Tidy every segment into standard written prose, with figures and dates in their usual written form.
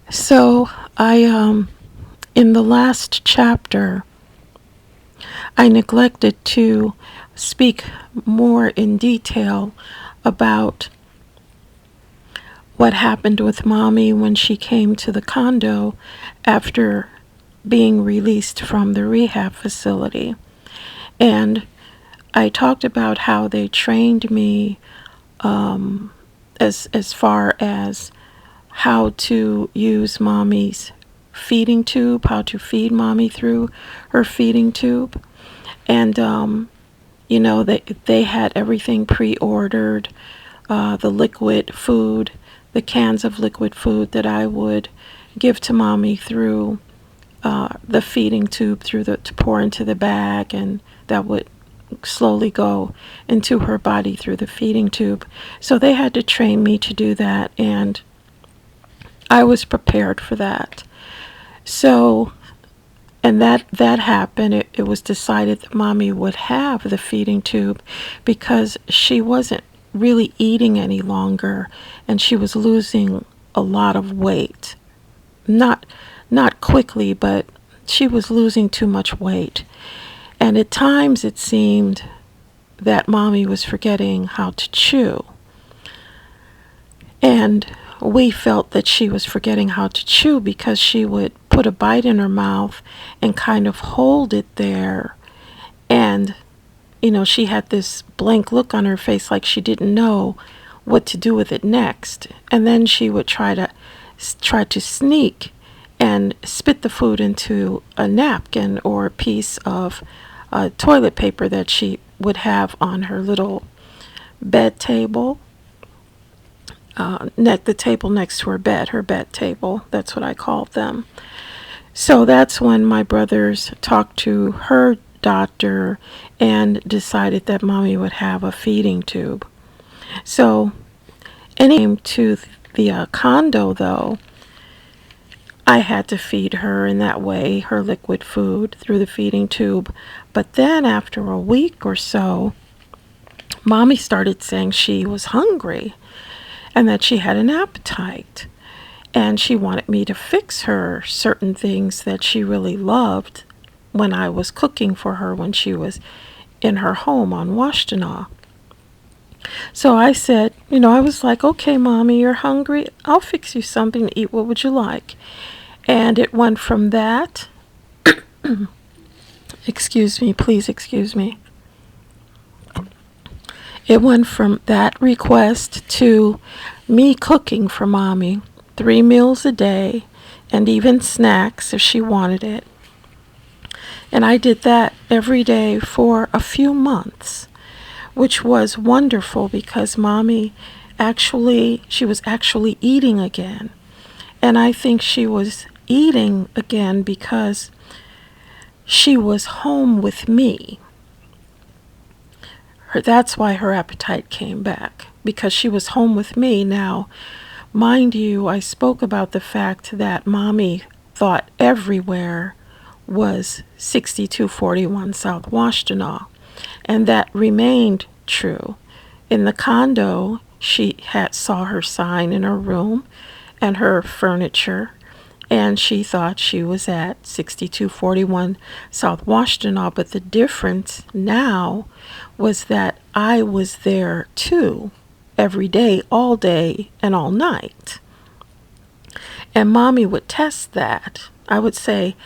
So in the last chapter, I neglected to speak more in detail about what happened with Mommy when she came to the condo after being released from the rehab facility. And I talked about how they trained me as far as how to use Mommy's feeding tube, how to feed Mommy through her feeding tube. And they had everything pre-ordered, the liquid food, the cans of liquid food that I would give to Mommy through the feeding tube, to pour into the bag, and that would slowly go into her body through the feeding tube. So they had to train me to do that, and I was prepared for that. So, and that happened. It was decided that Mommy would have the feeding tube because she wasn't really eating any longer, and she was losing a lot of weight. Not quickly, but she was losing too much weight. And at times it seemed that Mommy was forgetting how to chew. And we felt that she was forgetting how to chew because she would put a bite in her mouth and kind of hold it there. And, she had this blank look on her face like she didn't know what to do with it next. And then she would try to sneak and spit the food into a napkin or a piece of toilet paper that she would have on her little bed table, the table next to her bed table. That's what I called them. So that's when my brothers talked to her doctor and decided that Mommy would have a feeding tube. So, came to the condo, though, I had to feed her in that way, her liquid food through the feeding tube. But then after a week or so, Mommy started saying she was hungry and that she had an appetite. And she wanted me to fix her certain things that she really loved when I was cooking for her when she was in her home on Washtenaw. So I said, I was like, okay, Mommy, you're hungry. I'll fix you something to eat. What would you like? And it went from that, excuse me, please excuse me. It went from that request to me cooking for Mommy 3 meals a day and even snacks if she wanted it. And I did that every day for a few months, which was wonderful because Mommy she was actually eating again. And I think she was eating again because she was home with me. That's why her appetite came back, because she was home with me. Now, mind you, I spoke about the fact that Mommy thought everywhere was 6241 South Washtenaw, and that remained true. In the condo, she saw her sign in her room and her furniture, and she thought she was at 6241 South Washtenaw, but the difference now was that I was there too, every day, all day, and all night. And Mommy would test that. I would say,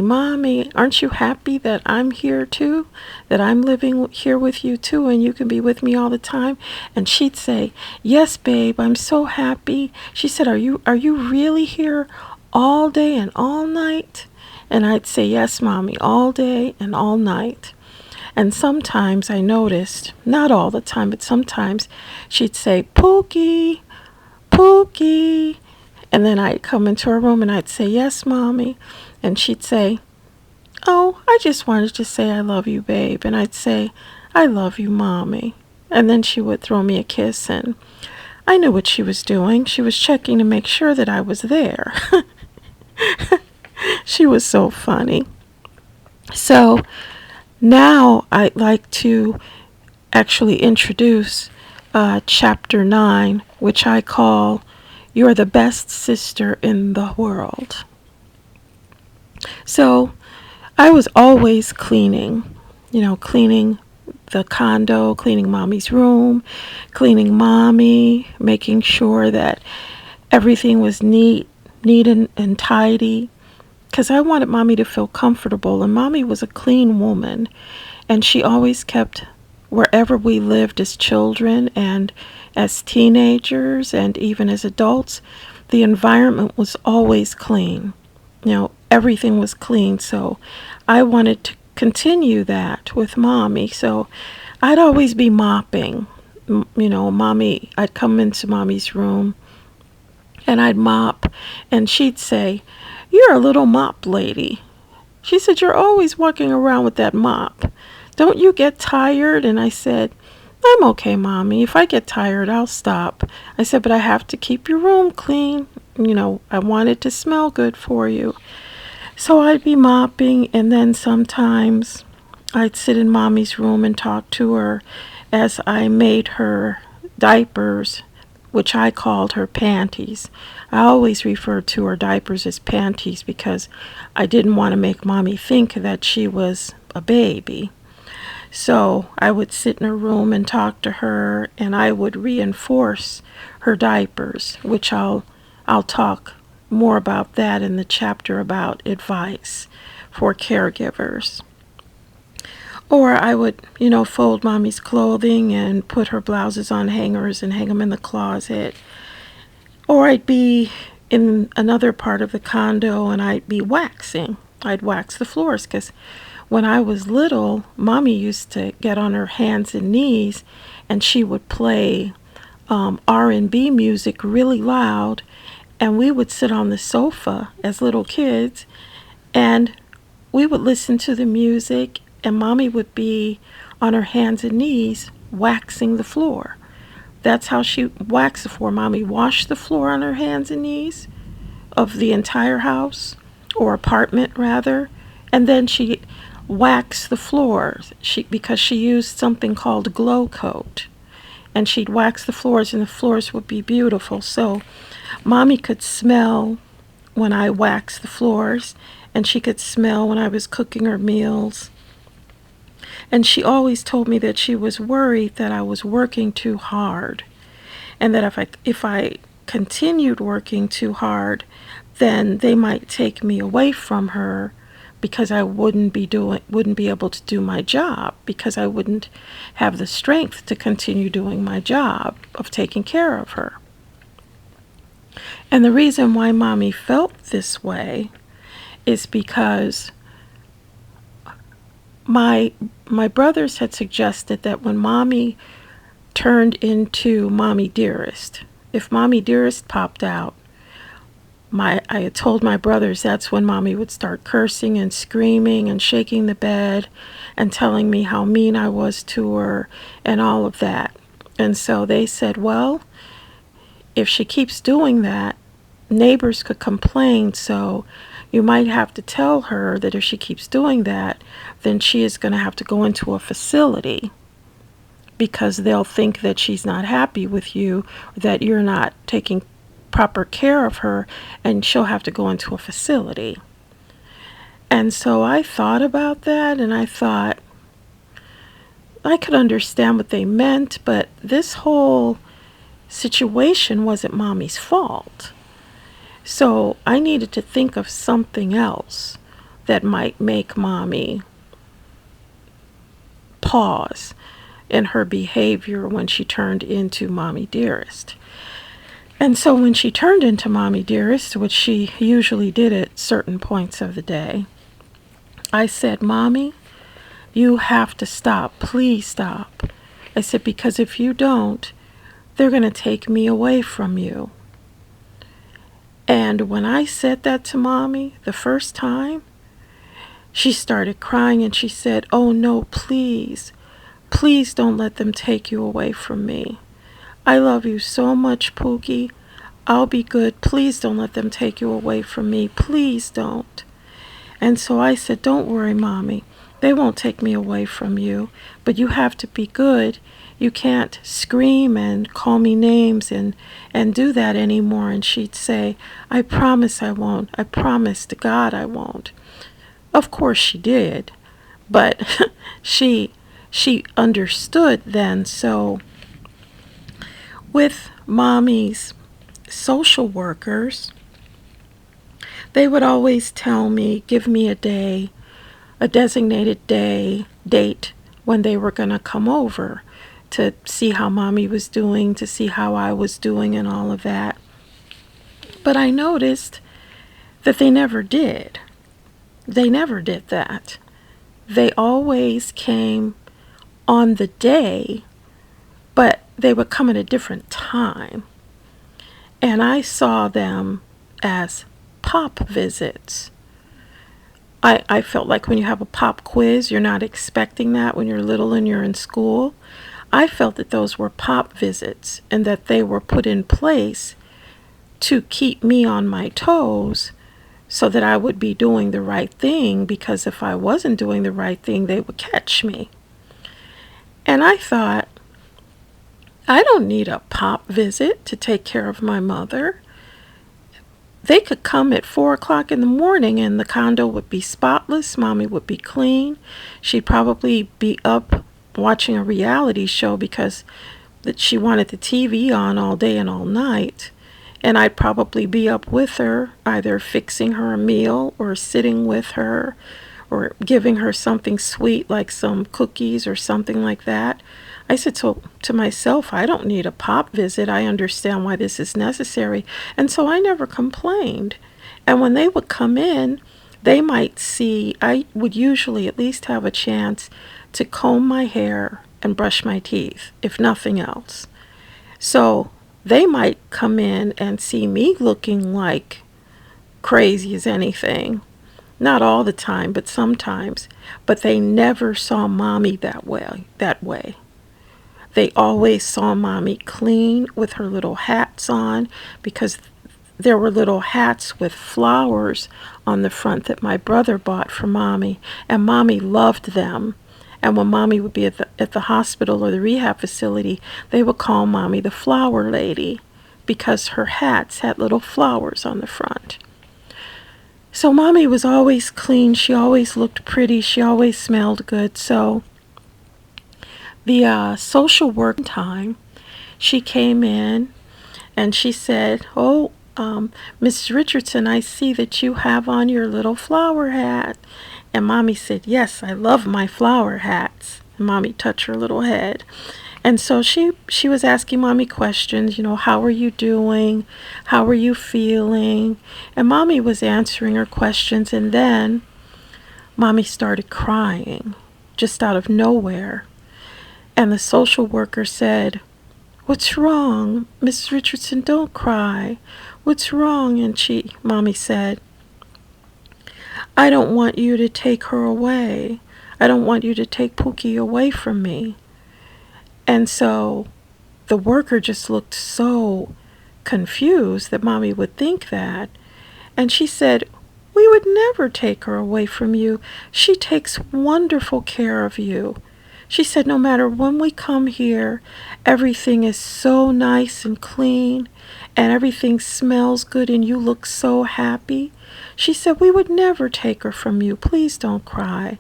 Mommy, aren't you happy that I'm here too? That I'm living here with you too, and you can be with me all the time? And she'd say, yes, babe, I'm so happy. She said, are you really here all day and all night? And I'd say, yes, Mommy, all day and all night. And sometimes I noticed, not all the time, but sometimes she'd say, Pookie, Pookie. And then I'd come into her room and I'd say, yes, Mommy. And she'd say, oh, I just wanted to say I love you, babe. And I'd say, I love you, Mommy. And then she would throw me a kiss, and I knew what she was doing. She was checking to make sure that I was there. She was so funny. So now I'd like to actually introduce chapter 9, which I call You're the best sister in the world. So I was always cleaning, cleaning the condo, cleaning mommy's room, cleaning mommy, making sure that everything was neat and tidy. Because I wanted mommy to feel comfortable, and mommy was a clean woman, and she always kept wherever we lived as children and as teenagers and even as adults, the environment was always clean. Everything was clean, so I wanted to continue that with mommy. So I'd always be mopping. Mommy, I'd come into mommy's room and I'd mop, and she'd say, "You're a little mop lady." She said, "You're always walking around with that mop. Don't you get tired?" And I said, "I'm okay, Mommy. If I get tired, I'll stop." I said, "But I have to keep your room clean. I want it to smell good for you." So I'd be mopping, and then sometimes I'd sit in Mommy's room and talk to her as I made her diapers, which I called her panties. I always referred to her diapers as panties because I didn't want to make Mommy think that she was a baby. So I would sit in her room and talk to her, and I would reinforce her diapers, which I'll talk more about that in the chapter about advice for caregivers. Or I would, fold Mommy's clothing and put her blouses on hangers and hang them in the closet. Or I'd be in another part of the condo and I'd be waxing. I'd wax the floors because when I was little, Mommy used to get on her hands and knees and she would play R&B music really loud, and we would sit on the sofa as little kids and we would listen to the music, and Mommy would be on her hands and knees waxing the floor. That's how she waxed the floor. Mommy washed the floor on her hands and knees of the entire house, or apartment rather, and then she waxed the floors because she used something called glow coat, and she'd wax the floors and the floors would be beautiful. So Mommy could smell when I waxed the floors, and she could smell when I was cooking her meals. And she always told me that she was worried that I was working too hard, and that if I continued working too hard, then they might take me away from her because I wouldn't be able to do my job, because I wouldn't have the strength to continue doing my job of taking care of her. And the reason why Mommy felt this way is because my brothers had suggested that when Mommy turned into Mommy Dearest, if Mommy Dearest popped out, I had told my brothers that's when Mommy would start cursing and screaming and shaking the bed and telling me how mean I was to her and all of that. And so they said, well, if she keeps doing that, neighbors could complain, so you might have to tell her that if she keeps doing that, then she is going to have to go into a facility, because they'll think that she's not happy with you, or that you're not taking proper care of her, and she'll have to go into a facility. And so I thought about that, and I thought I could understand what they meant, but this whole situation wasn't Mommy's fault. So I needed to think of something else that might make Mommy pause in her behavior when she turned into Mommy Dearest. And so when she turned into Mommy Dearest, which she usually did at certain points of the day, I said, "Mommy, you have to stop. Please stop." I said, "Because if you don't, they're going to take me away from you." And when I said that to Mommy the first time, she started crying and she said, "Oh no, please. Please don't let them take you away from me. I love you so much, Pookie. I'll be good. Please don't let them take you away from me. Please don't." And so I said, "Don't worry, Mommy. They won't take me away from you, but you have to be good you can't scream and call me names and do that anymore. And she'd say, I promise I won't. I promise to God I won't. Of course she did, but she understood then. So with Mommy's social workers, they would always tell me, give me a day, a designated date when they were going to come over to see how Mommy was doing, to see how I was doing and all of that. But I noticed that they never did. They never did that. They always came on the day, but they would come at a different time. And I saw them as pop visits. I felt like when you have a pop quiz, you're not expecting that when you're little and you're in school. I felt that those were pop visits and that they were put in place to keep me on my toes so that I would be doing the right thing, because if I wasn't doing the right thing, they would catch me. And I thought, I don't need a pop visit to take care of my mother. They could come at 4 o'clock in the morning and the condo would be spotless. Mommy would be clean. She'd probably be up watching a reality show because she wanted the TV on all day and all night. And I'd probably be up with her, either fixing her a meal or sitting with her or giving her something sweet like some cookies or something like that. I said to myself, I don't need a pop visit. I understand why this is necessary. And so I never complained. And when they would come in, they might see, I would usually at least have a chance to comb my hair and brush my teeth, if nothing else. So they might come in and see me looking like crazy as anything. Not all the time, but sometimes. But they never saw Mommy that way. They always saw Mommy clean with her little hats on, because there were little hats with flowers on the front that my brother bought for Mommy, and Mommy loved them. And when Mommy would be at the hospital or the rehab facility, they would call Mommy the flower lady, because her hats had little flowers on the front. So Mommy was always clean. She always looked pretty. She always smelled good. So the social work time, she came in and she said, oh, Mrs. Richardson, I see that you have on your little flower hat. And Mommy said, yes, I love my flower hats. And Mommy touched her little head. And so she was asking Mommy questions, how are you doing? How are you feeling? And Mommy was answering her questions. And then Mommy started crying just out of nowhere. And the social worker said, what's wrong? Mrs. Richardson, don't cry. What's wrong? And Mommy said, I don't want you to take her away. I don't want you to take Pookie away from me. And so the worker just looked so confused that Mommy would think that. And she said, we would never take her away from you. She takes wonderful care of you. She said, no matter when we come here, everything is so nice and clean, and everything smells good, and you look so happy. She said, we would never take her from you. Please don't cry.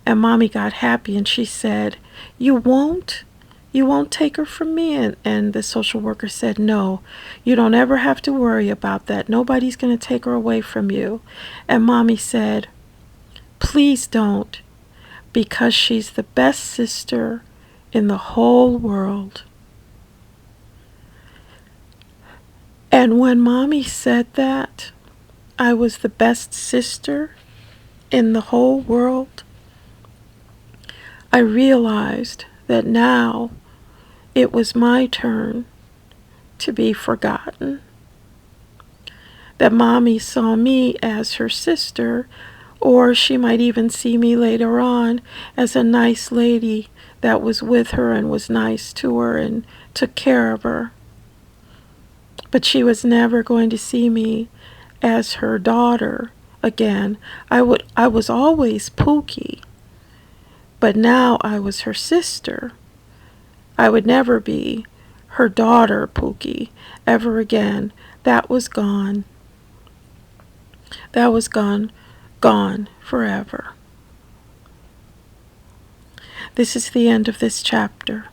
And Mommy got happy, and she said, you won't? You won't take her from me? And the social worker said, no, you don't ever have to worry about that. Nobody's going to take her away from you. And Mommy said, please don't, because she's the best sister in the whole world. And when Mommy said that, I was the best sister in the whole world, I realized that now it was my turn to be forgotten. That Mommy saw me as her sister, or she might even see me later on as a nice lady that was with her and was nice to her and took care of her. But she was never going to see me as her daughter again. I was always Pookie, but now I was her sister. I would never be her daughter, Pookie, ever again. That was gone. That was gone, gone forever. This is the end of this chapter.